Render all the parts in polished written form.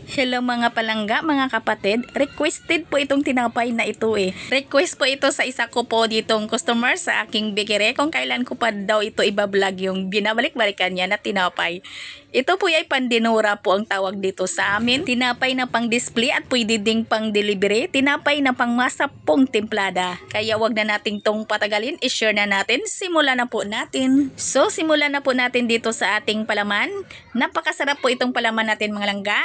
Hello mga palangga, mga kapatid. Requested po itong tinapay na ito eh. Request po ito sa isa ko po ditong customer sa aking bikere kung kailan ko pa daw ito ibablog yung binabalik-balikan niya na tinapay. Ito po ay pandinura po ang tawag dito sa amin. Tinapay na pang display at pwede ding pang delivery. Tinapay na pang masa pong templada. Kaya wag na nating tong patagalin. I-share na natin. Simulan na po natin. So simulan na po natin dito sa ating palaman. Napakasarap po itong palaman natin mga langga.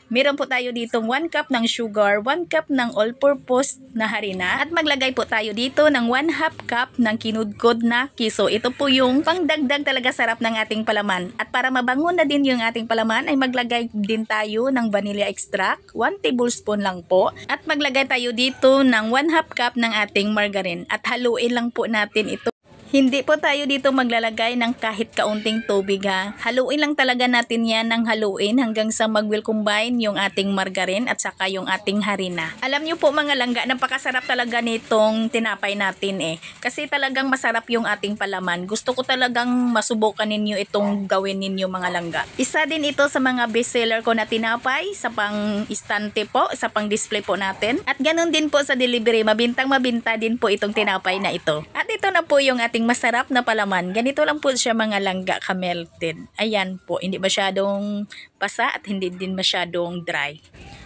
Meron po tayo ditong 1 cup ng sugar, 1 cup ng all-purpose na harina, at maglagay po tayo dito ng 1/2 cup ng kinudkod na kiso. Ito po yung pangdagdag talaga sarap ng ating palaman. At para mabango na din yung ating palaman ay maglagay din tayo ng vanilla extract, 1 tablespoon lang po. At maglagay tayo dito ng 1/2 cup ng ating margarine at haluin lang po natin ito. Hindi po tayo dito maglalagay ng kahit kaunting tubig ha. Haluin lang talaga natin yan ng haluin hanggang sa mag-will combine yung ating margarine at saka yung ating harina. Alam nyo po mga langga, napakasarap talaga nitong tinapay natin eh. Kasi talagang masarap yung ating palaman. Gusto ko talagang masubukan ninyo itong gawin ninyo mga langga. Isa din ito sa mga bestseller ko na tinapay sa pang-istante po, sa pang-display po natin. At ganun din po sa delivery, mabintang-mabinta din po itong tinapay na ito. At ito na po yung ating masarap na palaman. Ganito lang po siya mga langga ka-melted. Ayan po, hindi masyadong basa at hindi din masyadong dry.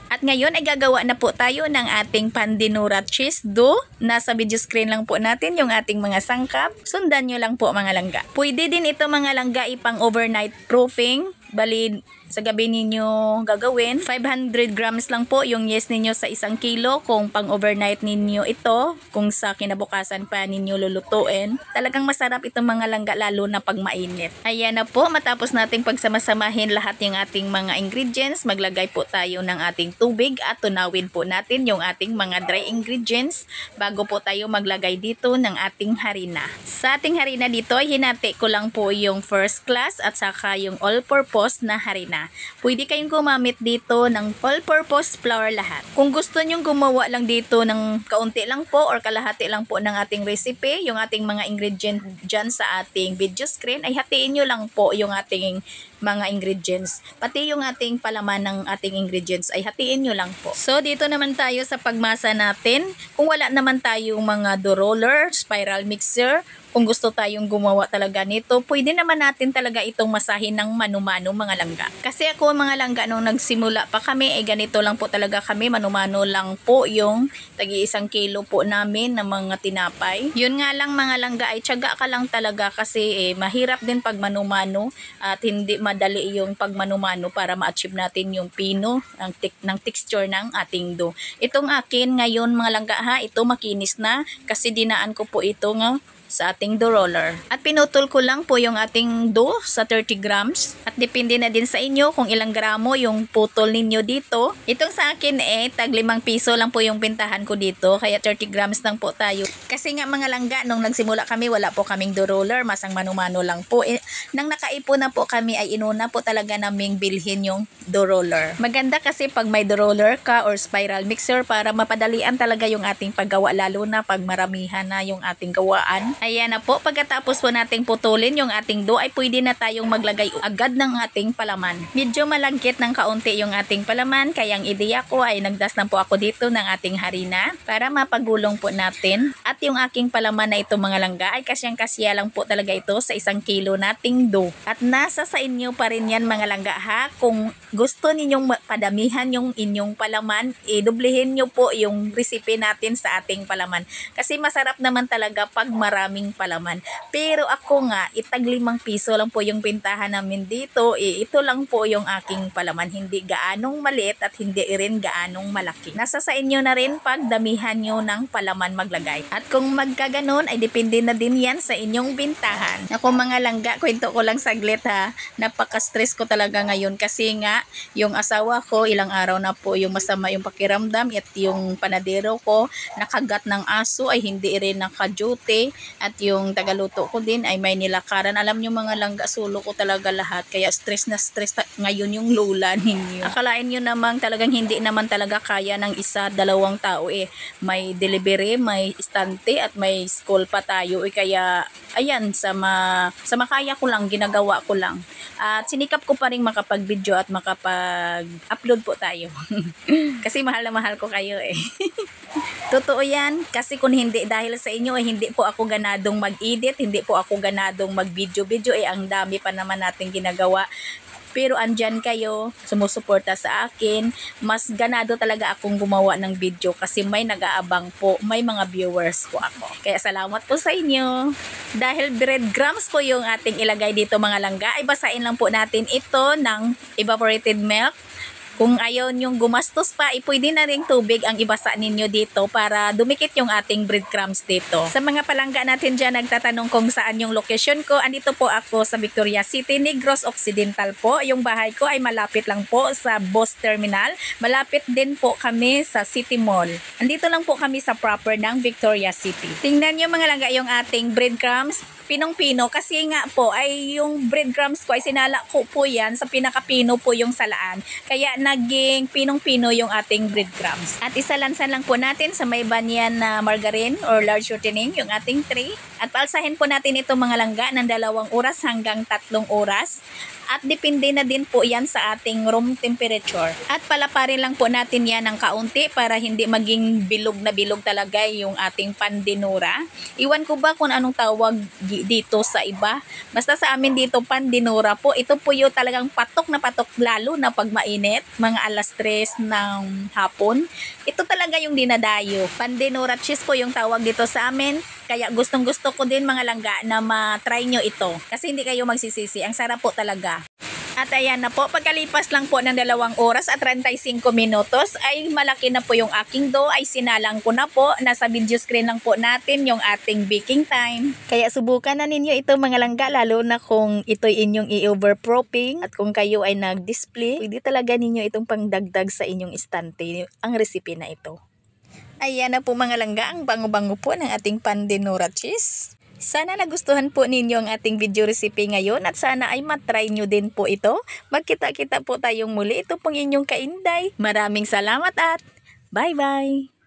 At ngayon ay gagawa na po tayo ng ating pandinura cheese dough. Nasa video screen lang po natin yung ating mga sangkap. Sundan nyo lang po mga langga. Pwede din ito mga langga ipang overnight proofing. Bali, sa gabi ninyo gagawin. 500 grams lang po yung yes ninyo sa 1 kilo kung pang overnight ninyo ito. Kung sa kinabukasan pa ninyo lulutuin. Talagang masarap itong mga langga lalo na pag mainit. Ayan na po, matapos nating pagsamasamahin lahat yung ating mga ingredients, maglagay po tayo ng ating tubig at tunawin po natin yung ating mga dry ingredients bago po tayo maglagay dito ng ating harina. Sa ating harina dito, hinati ko lang po yung first class at saka yung all-purpose na harina. Pwede kayong gumamit dito ng all-purpose flour lahat. Kung gusto nyong gumawa lang dito ng kaunti lang po or kalahati lang po ng ating recipe, yung ating mga ingredient dyan sa ating video screen, ay hatiin nyo lang po yung ating mga ingredients. Pati yung ating palaman ng ating ingredients ay hatiin nyo lang po. So dito naman tayo sa pagmasa natin. Kung wala naman tayong mga dough roller, spiral mixer, kung gusto tayong gumawa talaga nito, pwede naman natin talaga itong masahin ng mano-mano mga langga. Kasi ako mga langga nung nagsimula pa kami, ganito lang po talaga kami, mano-mano lang po yung tagi 1 kilo po namin ng mga tinapay. Yun nga lang mga langga ay tiyaga ka lang talaga kasi mahirap din pag mano-mano at hindi madali yung pag mano-mano para ma-achieve natin yung pino ng texture ng ating dough. Itong akin ngayon mga langga ha, ito makinis na kasi dinaan ko po ito nga sa ating dough roller. At pinutol ko lang po yung ating dough sa 30 grams. At depende na din sa inyo kung ilang gramo yung putol ninyo dito. Itong sa akin tag 5 piso lang po yung pintahan ko dito. Kaya 30 grams lang po tayo. Kasi nga mga langga, nung nagsimula kami, wala po kaming dough roller. Masang mano-mano lang po. Nang nakaipon na po kami, ay inuna po talaga naming bilhin yung dough roller. Maganda kasi pag may dough roller ka or spiral mixer para mapadalian talaga yung ating paggawa. Lalo na pag maramihan na yung ating gawaan. Ayan na po, pagkatapos po nating putulin yung ating dough ay pwede na tayong maglagay agad ng ating palaman. Medyo malagkit ng kaunti yung ating palaman, kaya ang ideya ko ay nagdas na po ako dito ng ating harina para mapagulong po natin. At yung aking palaman na ito mga langga ay kasyang-kasya lang po talaga ito sa 1 kilo nating dough. At nasa sa inyo pa rin yan mga langga ha, kung gusto ninyong padamihan yung inyong palaman, idublehin nyo po yung recipe natin sa ating palaman. Kasi masarap naman talaga pag maraming palaman. Pero ako nga, itag 5 piso lang po yung pintahan namin dito. Ito lang po yung aking palaman. Hindi gaanong maliit at hindi rin gaanong malaki. Nasa sa inyo na rin pag damihan nyo ng palaman maglagay. At kung magkaganon, ay depende na din yan sa inyong bintahan. Ako mga langga, kwento ko lang saglit ha. Napaka-stress ko talaga ngayon kasi nga, yung asawa ko, ilang araw na po yung masama yung pakiramdam at yung panadero ko, nakagat ng aso ay hindi rin naka-duty. At yung tagaluto ko din ay may nilakaran. Alam nyo mga langga, sulo ko talaga lahat. Kaya stress na stress ngayon yung lula ninyo. Akalain nyo namang talagang hindi naman talaga kaya ng 1-2 tao May delivery, may istante at may school pa tayo. Kaya ayan, sa makaya ko lang, ginagawa ko lang. At sinikap ko pa rin makapag-video at makapag-upload po tayo. Kasi mahal na mahal ko kayo eh. Totoo yan, kasi kung hindi dahil sa inyo ay hindi po ako ganadong mag-edit, hindi po ako ganadong mag-video eh ang dami pa naman natin ginagawa. Pero andyan kayo, sumusuporta sa akin, mas ganado talaga akong gumawa ng video kasi may nag-aabang po, may mga viewers po ako. Kaya salamat po sa inyo. Dahil breadcrumbs po yung ating ilagay dito mga langga, ay basain lang po natin ito ng evaporated milk. Kung ayaw nyong gumastos pa, pwede na ring tubig ang ibasa ninyo dito para dumikit yung ating breadcrumbs dito. Sa mga palangga natin dyan, nagtatanong kung saan yung location ko. Andito po ako sa Victoria City, Negros Occidental po. Yung bahay ko ay malapit lang po sa bus terminal. Malapit din po kami sa City Mall. Andito lang po kami sa proper ng Victoria City. Tingnan nyo mga langga yung ating breadcrumbs. Pinong-pino kasi nga po ay yung breadcrumbs ko ay sinala ko po yan sa pinakapino po yung salaan. Kaya naging pinong-pino yung ating breadcrumbs. At isalansan lang po natin sa may banyan na margarine or large shortening yung ating tray. At paalsahin po natin ito mga langga ng 2 oras hanggang 3 oras. At depende na din po yan sa ating room temperature. At palaparin lang po natin yan ng kaunti para hindi maging bilog na bilog talaga yung ating pandinura. Iwan ko ba kung anong tawag dito sa iba. Basta sa amin dito pandinura po. Ito po yung talagang patok na patok lalo na pag mainit. Mga alas 3 ng hapon. Ito talaga yung dinadayo. Pandinura cheese po yung tawag dito sa amin. Kaya gustong gusto ko din mga langga na ma-try nyo ito. Kasi hindi kayo magsisisi. Ang sarap po talaga. At ayan na po, pagkalipas lang po ng 2 oras at 35 minutos ay malaki na po yung aking dough, ay sinalang ko na po. Nasa video screen lang po natin yung ating baking time. Kaya subukan na ninyo ito mga langga, lalo na kung ito'y inyong i-overpropping at kung kayo ay nag-display, pwede talaga ninyo itong pangdagdag sa inyong istante, ang recipe na ito. Ayan na po mga langga, ang bango-bango po ng ating pandinura cheese. Sana nagustuhan po ninyo ang ating video recipe ngayon at sana ay matry nyo din po ito. Magkita-kita po tayong muli. Ito pong inyong Kainday. Maraming salamat at bye-bye!